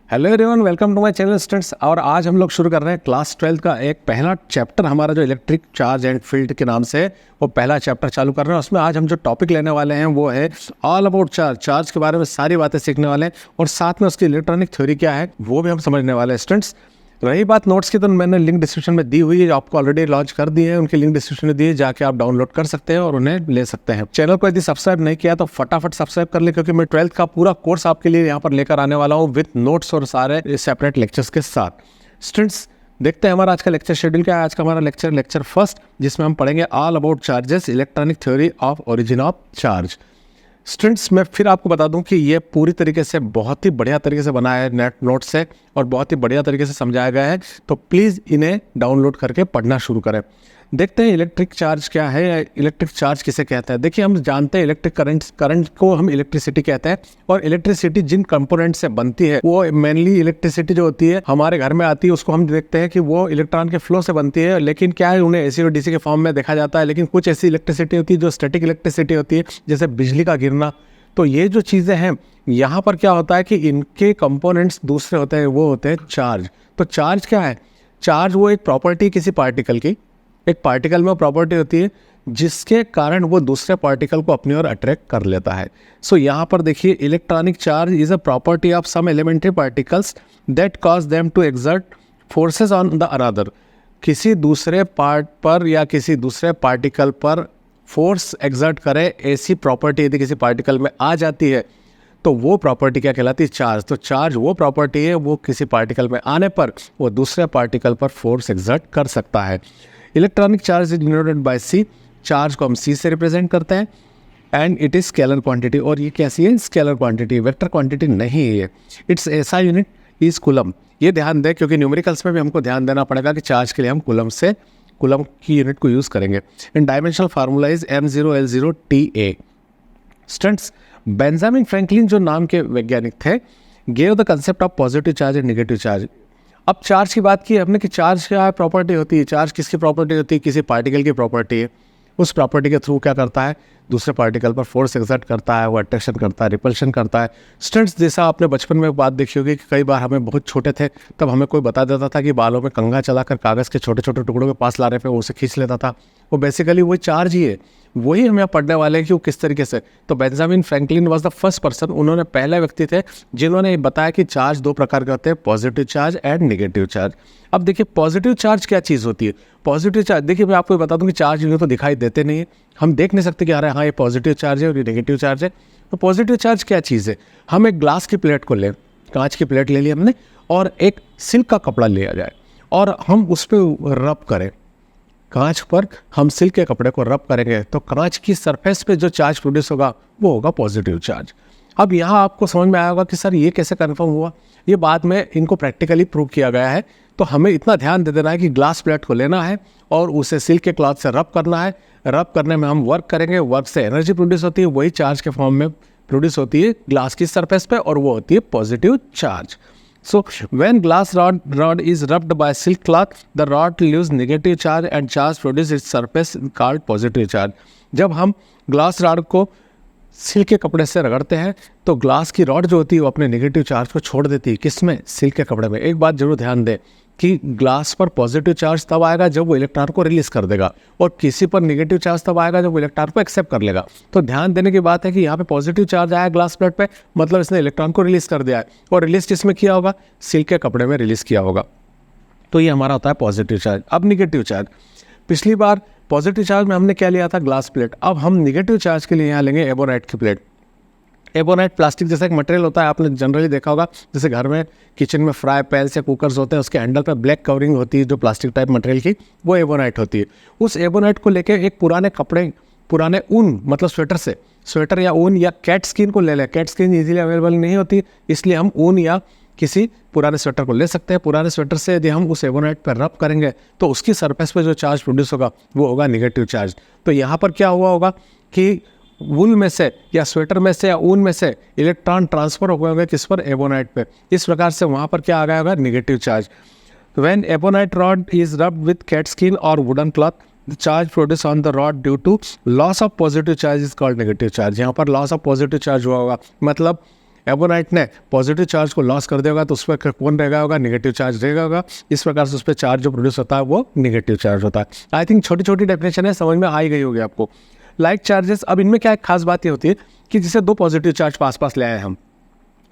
Hello everyone, welcome to my channel students. और आज हम लोग शुरू कर रहे हैं क्लास 12 का एक पहला चैप्टर हमारा जो इलेक्ट्रिक चार्ज एंड फील्ड के नाम से है, वो पहला चैप्टर चालू कर रहे हैं। उसमें आज हम जो टॉपिक लेने वाले हैं वो है ऑल अबाउट चार्ज। चार्ज के बारे में सारी बातें सीखने वाले हैं और साथ में उसकी इलेक्ट्रॉनिक थ्योरी क्या है वो भी हम समझने वाले हैं स्टूडेंट्स। रही बात नोट्स की, तो मैंने लिंक डिस्क्रिप्शन में दी हुई है, आपको ऑलरेडी लॉन्च कर दिए हैं। उनकी लिंक डिस्क्रिप्शन में दी है, जाके आप डाउनलोड कर सकते हैं और उन्हें ले सकते हैं। चैनल को यदि सब्सक्राइब नहीं किया तो फटाफट सब्सक्राइब कर ले, क्योंकि मैं 12th का पूरा कोर्स आपके लिए यहाँ पर लेकर आने वाला हूँ विद नोट्स और सारे सेपरेट लेक्चर्स के साथ। स्टूडेंट्स, देखते हैं हमारा आज का लेक्चर शेड्यूल क्या है। आज का हमारा लेक्चर फर्स्ट, जिसमें हम पढ़ेंगे all about charges, electronic theory of origin of charge. Students, मैं फिर आपको बता दूं कि ये पूरी तरीके से बहुत ही बढ़िया तरीके से बना है नेट नोट से और बहुत ही बढ़िया तरीके से समझाया गया है, तो प्लीज़ इन्हें डाउनलोड करके पढ़ना शुरू करें। देखते हैं इलेक्ट्रिक चार्ज क्या है, इलेक्ट्रिक चार्ज किसे कहते हैं। देखिए, हम जानते हैं इलेक्ट्रिक करंट को हम इलेक्ट्रिसिटी कहते हैं, और इलेक्ट्रिसिटी जिन कंपोनेंट से बनती है वो मेनली इलेक्ट्रिसिटी जो होती है हमारे घर में आती है, उसको हम देखते हैं कि वो इलेक्ट्रॉन के फ्लो से बनती है। लेकिन क्या है, उन्हें एसी और डीसी के फॉर्म में देखा जाता है। लेकिन कुछ ऐसी इलेक्ट्रिसिटी होती है जो स्टैटिक इलेक्ट्रिसिटी होती है, जैसे बिजली का गिरना। तो ये जो चीज़ें हैं, यहाँ पर क्या होता है कि इनके कंपोनेंट्स दूसरे होते हैं, वो होते हैं चार्ज। तो चार्ज क्या है? चार्ज वो एक प्रॉपर्टी किसी पार्टिकल की, एक पार्टिकल में प्रॉपर्टी होती है जिसके कारण वो दूसरे पार्टिकल को अपनी ओर अट्रैक्ट कर लेता है। सो यहाँ पर देखिए, electronic charge is a property of some elementary particles that cause them to exert forces on the another. किसी दूसरे पार्ट पर या किसी दूसरे पार्टिकल पर फोर्स एक्सर्ट करे, ऐसी प्रॉपर्टी यदि किसी पार्टिकल में आ जाती है तो वो प्रॉपर्टी क्या कहलाती है? चार्ज। तो चार्ज वो प्रॉपर्टी है, वो किसी पार्टिकल में आने पर वो दूसरे पार्टिकल पर फोर्स एक्सर्ट कर सकता है। Electronic charge is denoted by C. Charge को हम सी से रिप्रेजेंट करते हैं and it is scalar quantity. और ये कैसी है? स्केलर क्वांटिटी, वेक्टर क्वांटिटी नहीं है। इट्स ऐसा यूनिट इज कूलम। ये ध्यान दें, क्योंकि न्यूमेरिकल्स में भी हमको ध्यान देना पड़ेगा कि चार्ज के लिए हम कूलम की यूनिट को यूज़ करेंगे। In dimensional formula is m0l0ta। Students, Benjamin Franklin जो नाम के वैज्ञानिक थे, gave the concept of positive charge and negative charge. अब चार्ज की बात की हमने कि चार्ज क्या प्रॉपर्टी होती है। चार्ज किसकी प्रॉपर्टी होती है? किसी पार्टिकल की प्रॉपर्टी है। उस प्रॉपर्टी के थ्रू क्या करता है? दूसरे पार्टिकल पर फोर्स एक्सर्ट करता है, वो अट्रैक्शन करता है, रिपल्शन करता है। स्टूडेंट्स, जैसा आपने बचपन में बात देखी होगी कि कई बार हमें बहुत छोटे थे तब हमें कोई बता देता था कि बालों में कंघा चलाकर कागज़ के छोटे छोटे टुकड़ों के पास लाने पे वो उसे खींच लेता था। वो बेसिकली वही चार्ज ही है। वही हम यहाँ पढ़ने वाले हैं कि वो किस तरीके से। तो Benjamin Franklin was the first person, उन्होंने पहले व्यक्ति थे जिन्होंने बताया कि चार्ज दो प्रकार के होते हैं, positive charge and negative charge. अब देखिए, पॉजिटिव चार्ज क्या चीज़ होती है? पॉजिटिव चार्ज, देखिए मैं आपको बता दूं कि चार्ज यूँ तो दिखाई देते नहीं है, हम देख नहीं सकते कि अरे हाँ ये पॉजिटिव चार्ज है और ये नेगेटिव चार्ज है। तो पॉजिटिव चार्ज क्या चीज़ है? हम एक ग्लास की प्लेट को लें, कांच की प्लेट ले ली हमने, और एक सिल्क का कपड़ा लिया जाए और हम उस पर रब करें, कांच पर हम सिल्क के कपड़े को रब करेंगे तो कांच की सरफेस पे जो चार्ज प्रोड्यूस होगा वो होगा पॉजिटिव चार्ज। अब यहाँ आपको समझ में आया होगा कि सर ये कैसे कंफर्म हुआ। ये बाद में इनको प्रैक्टिकली प्रूव किया गया है। तो हमें इतना ध्यान दे देना है कि ग्लास प्लेट को लेना है और उसे सिल्क के क्लॉथ से रब करना है। रब करने में हम वर्क करेंगे, वर्क से एनर्जी प्रोड्यूस होती है, वही चार्ज के फॉर्म में प्रोड्यूस होती है ग्लास की सरफेस पे, और वो होती है positive charge. So when glass rod is rubbed by silk cloth, the rod leaves negative charge and charge produces its surface called positive charge. जब हम ग्लास रॉड को सिल्क के कपड़े से रगड़ते हैं तो ग्लास की रॉड जो होती है वो अपने नेगेटिव चार्ज को छोड़ देती है। किसमें? सिल्क के कपड़े में। एक बात जरूर ध्यान दें कि ग्लास पर पॉजिटिव चार्ज तब आएगा जब वो इलेक्ट्रॉन को रिलीज कर देगा, और किसी पर नेगेटिव चार्ज तब आएगा जब वो इलेक्ट्रॉन को एक्सेप्ट कर लेगा। तो ध्यान देने की बात है कि यहाँ पे पॉजिटिव चार्ज आया ग्लास प्लेट पे, मतलब इसने इलेक्ट्रॉन को रिलीज कर दिया है, और रिलीज किसमें किया होगा? सिल्क के कपड़े में रिलीज किया होगा। तो ये हमारा होता है पॉजिटिव चार्ज। अब निगेटिव चार्ज, पिछली बार पॉजिटिव चार्ज में हमने क्या लिया था? Glass plate. अब हम निगेटिव चार्ज के लिए यहाँ लेंगे एबोनाइट की प्लेट। एबोनाइट प्लास्टिक जैसा एक मटेरियल होता है, आपने जनरली देखा होगा, जैसे घर में किचन में फ्राई पैन्स या कुकर्स होते हैं, उसके हैंडल पर ब्लैक कवरिंग होती है जो प्लास्टिक टाइप मटेरियल की, वो एबोनाइट होती है। उस एबोनाइट को लेके एक पुराने कपड़े, पुराने ऊन, मतलब स्वेटर या ऊन या कैट स्किन को ले लें। कैट स्किन ईजिली अवेलेबल नहीं होती, इसलिए हम ऊन या किसी पुराने स्वेटर को ले सकते हैं। पुराने स्वेटर से यदि हम उस एबोनाइट पर रब करेंगे तो उसकी सरफेस पे जो चार्ज प्रोड्यूस होगा वो होगा नेगेटिव चार्ज। तो यहाँ पर क्या हुआ होगा कि वूल में से या स्वेटर में से या ऊन में से इलेक्ट्रॉन ट्रांसफर हो गए होंगे किस पर? एबोनाइट पे। इस प्रकार से वहाँ पर क्या आ गया होगा? Negative charge. When ebonite rod is rubbed with cat skin और wooden cloth, the charge produce on the rod due to loss of positive charge is called negative charge. यहाँ पर लॉस ऑफ पॉजिटिव चार्ज हुआ होगा, मतलब ebonite ने positive charge को loss कर देगा तो उस पर कौन रहेगा होगा, नेगेटिव चार्ज रहेगा होगा। इस प्रकार से उस पर चार्ज जो प्रोड्यूस होता है वो नेगेटिव चार्ज होता है। आई थिंक छोटी छोटी डेफिनेशन है, समझ में आ ही गई होगी आपको। लाइक चार्जेस, अब इनमें क्या एक खास बात ये होती है कि जैसे दो पॉजिटिव चार्ज पास पास ले आए हम,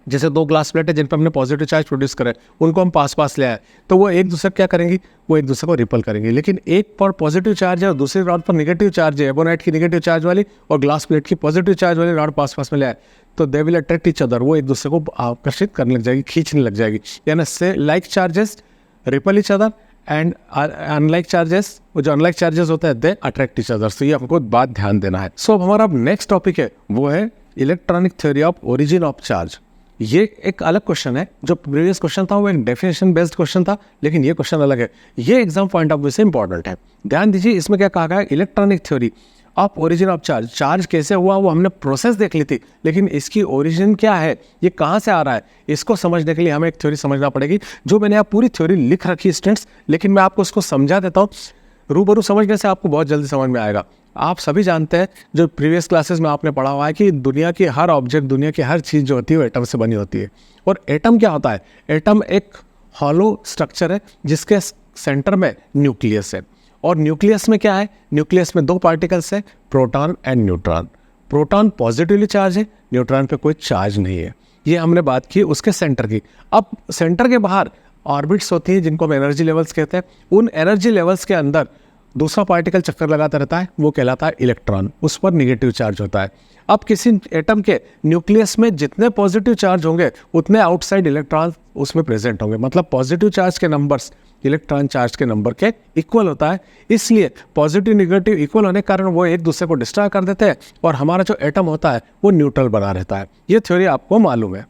जैसे दो ग्लास प्लेट है जिन पर हमने पॉजिटिव चार्ज प्रोड्यूस करे, उनको हम पास पास ले आए, तो वो एक दूसरे क्या करेंगी, वो एक दूसरे को रिपल करेंगे। लेकिन एक पर पॉजिटिव चार्ज है और दूसरी रॉड पर नेगेटिव चार्ज है, एबोनाइट की नेगेटिव चार्ज वाली और ग्लास प्लेट की पॉजिटिव चार्ज वाली रॉड पास पास में ले आए, तो they will attract each other, वो एक दूसरे को आकर्षित करने लग जाएगी, खींचने लग जाएगी। यानी से like charges ripple each other and unlike charges, वो जो अनलाइक चार्जेस होते हैं दे अट्रैक्ट ईच अदर। तो ये हमको बात ध्यान देना है। सो हमारा अब नेक्स्ट टॉपिक है वो है electronic theory of origin of charge. ये एक अलग क्वेश्चन है, जो प्रीवियस क्वेश्चन था वो एक डेफिनेशन बेस्ड क्वेश्चन था, लेकिन ये क्वेश्चन अलग है। ये एग्जाम पॉइंट ऑफ व्यू से इंपॉर्टेंट है, ध्यान दीजिए। इसमें क्या कहा गया है, electronic theory of origin of charge. Charge कैसे हुआ वो हमने प्रोसेस देख ली थी, लेकिन इसकी ओरिजिन क्या है, ये कहाँ से आ रहा है, इसको समझने के लिए हमें एक थ्योरी समझना पड़ेगी। जो मैंने यहाँ पूरी थ्योरी लिख रखी है स्टूडेंट्स, लेकिन मैं आपको उसको समझा देता हूँ। रूबरू समझने से आपको बहुत जल्दी समझ में आएगा। आप सभी जानते हैं, जो प्रीवियस क्लासेस में आपने पढ़ा हुआ है, कि दुनिया की हर ऑब्जेक्ट, दुनिया की हर चीज़ जो होती है वो एटम से बनी होती है। और एटम क्या होता है, एटम एक हॉलो स्ट्रक्चर है जिसके सेंटर में न्यूक्लियस है। और न्यूक्लियस में क्या है, न्यूक्लियस में दो पार्टिकल्स है, proton and neutron. Proton positively charge है, न्यूट्रॉन पे कोई चार्ज नहीं है। ये हमने बात की उसके सेंटर की। अब सेंटर के बाहर ऑर्बिट्स होती हैं जिनको हम एनर्जी लेवल्स कहते हैं। उन एनर्जी लेवल्स के अंदर दूसरा पार्टिकल चक्कर लगाता रहता है, वो कहलाता है इलेक्ट्रॉन, उस पर नेगेटिव चार्ज होता है। अब किसी एटम के न्यूक्लियस में जितने पॉजिटिव चार्ज होंगे उतने आउटसाइड इलेक्ट्रॉन उसमें प्रेजेंट होंगे। मतलब पॉजिटिव चार्ज के नंबर्स इलेक्ट्रॉन चार्ज के नंबर के इक्वल होता है। इसलिए पॉजिटिव नेगेटिव इक्वल होने के कारण वो एक दूसरे को डिस्ट्रॉय कर देते हैं और हमारा जो एटम होता है वो न्यूट्रल बना रहता है। ये थ्योरी आपको मालूम है,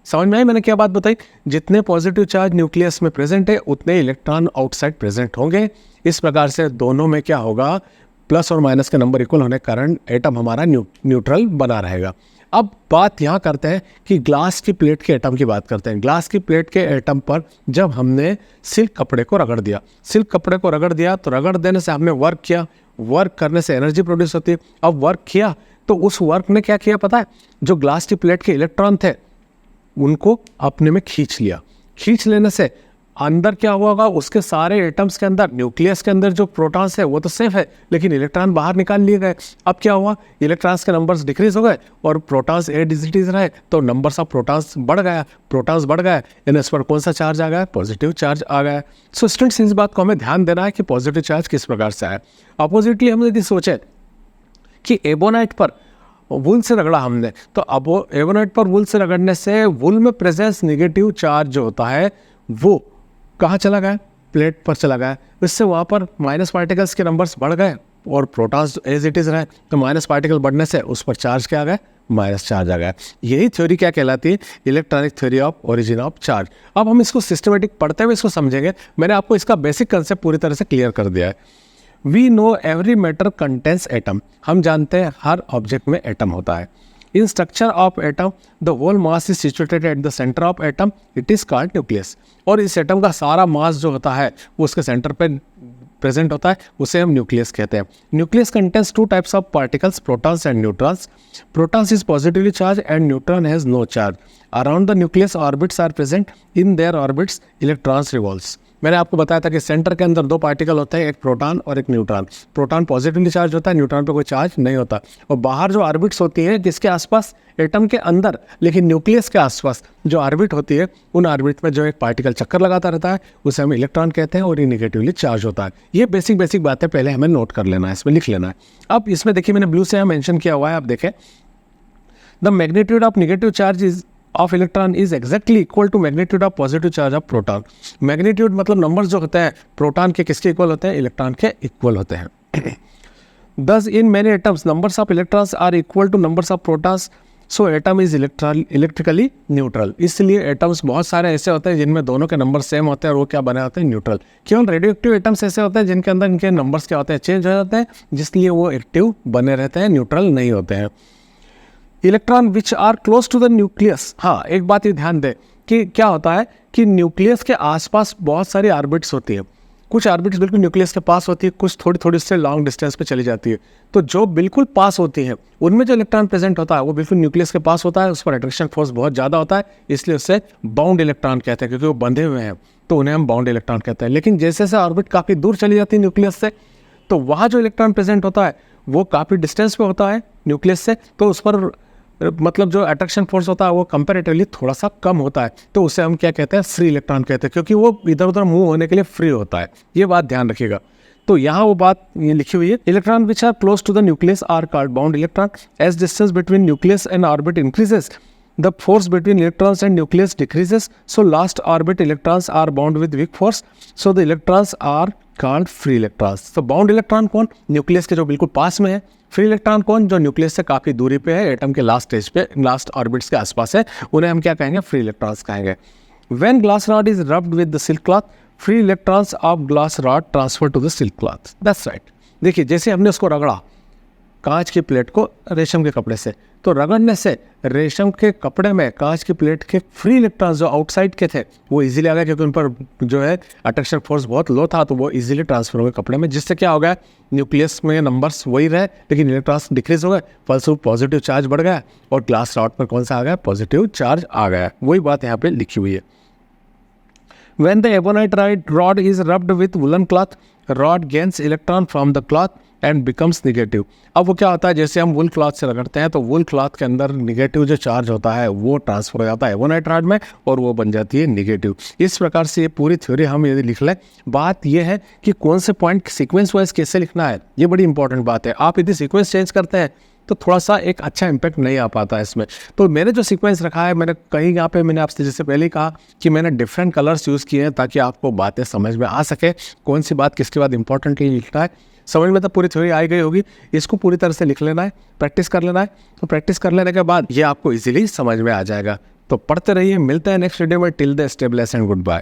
समझ में आई मैंने क्या बात बताई। जितने पॉजिटिव चार्ज न्यूक्लियस में प्रेजेंट है उतने इलेक्ट्रॉन आउटसाइड प्रेजेंट होंगे। इस प्रकार से दोनों में क्या होगा, प्लस और माइनस के नंबर इक्वल होने के कारण एटम हमारा न्यूट्रल बना रहेगा। अब बात यहाँ करते हैं कि ग्लास की प्लेट के एटम की बात करते हैं। ग्लास की प्लेट के एटम पर जब हमने सिल्क कपड़े को रगड़ दिया, सिल्क कपड़े को रगड़ दिया तो रगड़ देने से हमने वर्क किया, वर्क करने से एनर्जी प्रोड्यूस होती है। अब वर्क किया तो उस वर्क ने क्या किया पता है, जो ग्लास की प्लेट के इलेक्ट्रॉन थे उनको अपने में खींच लिया। खींच लेने से अंदर क्या हुआ होगा, उसके सारे एटम्स के अंदर, न्यूक्लियस के अंदर जो प्रोटॉन्स है वो तो सेफ है, लेकिन इलेक्ट्रॉन बाहर निकाल लिए गए। अब क्या हुआ, इलेक्ट्रॉन्स के नंबर्स डिक्रीज हो गए और प्रोटॉन्स 8 डिजिटीज रहे, तो नंबर्स ऑफ प्रोटॉन्स बढ़ गया। प्रोटॉन्स बढ़ गए यानी इस पर कौन सा चार्ज आ गया, पॉजिटिव चार्ज आ गया। सो स्टूडेंट्स, इस बात को हमें ध्यान देना है कि पॉजिटिव चार्ज किस प्रकार से आया। अपोजिटली हम यदि सोचे कि एबोनाइट पर वुल से रगड़ा हमने, तो अब एबोनाइट पर वुल से रगड़ने से वुल में प्रेजेंस नेगेटिव चार्ज जो होता है वो कहाँ चला गया, प्लेट पर चला गया। इससे वहाँ पर माइनस पार्टिकल्स के नंबर्स बढ़ गए और प्रोटॉन्स एज इट इज़ रहे, तो माइनस पार्टिकल बढ़ने से उस पर चार्ज क्या आ गया, माइनस चार्ज आ गया। यही थ्योरी क्या कहलाती है, electronic theory of origin of charge. अब हम इसको सिस्टमेटिक पढ़ते हुए इसको समझेंगे। मैंने आपको इसका बेसिक कंसेप्ट पूरी तरह से क्लियर कर दिया है। We know every matter contains atom, हम जानते हैं हर ऑब्जेक्ट में एटम होता है। In structure of atom the whole mass is situated at the centre of atom, it is called nucleus. और इस एटम का सारा मास जो होता है वो उसके सेंटर पे प्रेजेंट होता है, उसे हम न्यूक्लियस कहते हैं। Nucleus contains two types of particles, protons and neutrons. Protons is positively charge and neutron has no charge. Around the nucleus orbits are present, in their orbits electrons revolves. मैंने आपको बताया था कि सेंटर के अंदर दो पार्टिकल होते हैं, एक प्रोटॉन और एक न्यूट्रॉन। प्रोटॉन पॉजिटिवली चार्ज होता है, न्यूट्रॉन पे कोई चार्ज नहीं होता। और बाहर जो ऑर्बिट्स होती है जिसके आसपास, एटम के अंदर लेकिन न्यूक्लियस के आसपास जो ऑर्बिट होती है, उन ऑर्बिट में जो एक पार्टिकल चक्कर लगाता रहता है उसे हम इलेक्ट्रॉन कहते हैं और ये नेगेटिवली चार्ज होता है। ये बेसिक बातें पहले हमें नोट कर लेना है, इसमें लिख लेना है। अब इसमें देखिए मैंने ब्लू से यहाँ मेंशन किया हुआ है, आप देखें, the magnitude of negative charge is of electron is exactly equal to magnitude of positive charge of proton. Magnitude मतलब नंबर्स जो होते हैं प्रोटॉन के किसके इक्वल होते हैं, इलेक्ट्रॉन के इक्वल होते हैं। Thus in many atoms numbers of electrons are equal to numbers of protons, so atom is electrically neutral। इसलिए एटम्स बहुत सारे ऐसे होते हैं जिनमें दोनों के नंबर सेम होते हैं और वो क्या बने होते हैं, न्यूट्रल। केवल रेडियोएक्टिव एटम्स ऐसे होते हैं जिनके अंदर इनके नंबर्स क्या होते हैं, चेंज हो जाते हैं, जिसलिए वो एक्टिव बने रहते हैं, न्यूट्रल नहीं होते हैं। Electron which are close to the nucleus, हाँ एक बात ये ध्यान दें कि क्या होता है कि न्यूक्लियस के आसपास बहुत सारी ऑर्बिट्स होती है। कुछ ऑर्बिट्स बिल्कुल न्यूक्लियस के पास होती है, कुछ थोड़ी थोड़ी उससे लॉन्ग डिस्टेंस पे चली जाती है। तो जो बिल्कुल पास होती हैं उनमें जो इलेक्ट्रॉन प्रेजेंट होता है वो बिल्कुल न्यूक्लियस के पास होता है, उस पर अट्रैक्शन फोर्स बहुत ज़्यादा होता है, इसलिए उससे बाउंड इलेक्ट्रॉन कहते हैं, क्योंकि वो बंधे हुए हैं तो उन्हें हम बाउंड इलेक्ट्रॉन कहते हैं। लेकिन जैसे जैसे ऑर्बिट काफ़ी दूर चली जाती है न्यूक्लियस से, तो वहाँ जो इलेक्ट्रॉन प्रेजेंट होता है वो काफ़ी डिस्टेंस पे होता है न्यूक्लियस से, तो उस पर मतलब जो अट्रैक्शन फोर्स होता है वो कंपैरेटिवली थोड़ा सा कम होता है, तो उसे हम क्या कहते हैं, फ्री इलेक्ट्रॉन कहते हैं, क्योंकि वो इधर उधर मूव होने के लिए फ्री होता है। ये बात ध्यान रखिएगा। तो यहाँ वो बात ये लिखी हुई है, electron which are close to the nucleus are called bound electron. As distance between nucleus and orbit increases, the force between electrons and nucleus decreases, so last orbit electrons are bound with weak force, so the electrons are called free electrons। तो bound electron कौन, nucleus के जो बिल्कुल पास में है। Free electron कौन, जो nucleus से काफ़ी दूरी पे है, एटम के लास्ट स्टेज पे, लास्ट ऑर्बिट्स के आसपास है, उन्हें हम क्या कहेंगे, फ्री इलेक्ट्रॉन्स कहेंगे। When glass rod is rubbed with the silk cloth, free electrons of glass rod transfer to the silk cloth। That's right। देखिए जैसे हमने उसको रगड़ा कांच की प्लेट को रेशम के कपड़े से, तो रगड़ने से रेशम के कपड़े में कांच की प्लेट के फ्री इलेक्ट्रॉन्स जो आउटसाइड के थे वो इजीली आ गए, क्योंकि उन पर जो है अट्रैक्शन फोर्स बहुत लो था, तो वो इजीली ट्रांसफर हो गए कपड़े में, जिससे क्या हो गया, न्यूक्लियस में नंबर्स वही रहे लेकिन इलेक्ट्रॉन्स डिक्रीज हो गए, फलस्वरूप पॉजिटिव चार्ज बढ़ गया और ग्लास रॉड पर कौन सा आ गया, पॉजिटिव चार्ज आ गया। वही बात यहाँ पे लिखी हुई है। When the ebonite rod is rubbed with woolen cloth, rod gains electron from the cloth and becomes negative। अब वो क्या होता है, जैसे हम वुल क्लॉथ से रगड़ते हैं तो वुल क्लॉथ के अंदर निगेटिव जो चार्ज होता है वो ट्रांसफर हो जाता है एबोनाइट रॉड में और वो बन जाती है निगेटिव। इस प्रकार से ये पूरी थ्योरी हम यदि लिख लें, बात ये है कि कौन से पॉइंट सीक्वेंस वाइज कैसे लिखना है, ये बड़ी इंपॉर्टेंट बात है। आप यदि सीक्वेंस चेंज करते हैं तो थोड़ा सा एक अच्छा इम्पैक्ट नहीं आ पाता है इसमें। तो मैंने जो सीक्वेंस रखा है, मैंने कहीं यहाँ पे मैंने आपसे जैसे पहले ही कहा कि मैंने डिफरेंट कलर्स यूज़ किए हैं ताकि आपको बातें समझ में आ सके, कौन सी बात किसके बाद इंपॉर्टेंटली लिखना है। समझ में तो पूरी थ्योरी आ गई होगी, इसको पूरी तरह से लिख लेना है, प्रैक्टिस कर लेना है। तो प्रैक्टिस कर लेने के बाद ये आपको इजीली समझ में आ जाएगा। तो पढ़ते रहिए, मिलते हैं नेक्स्ट वीडियो में। Till the stay blessed and good bye.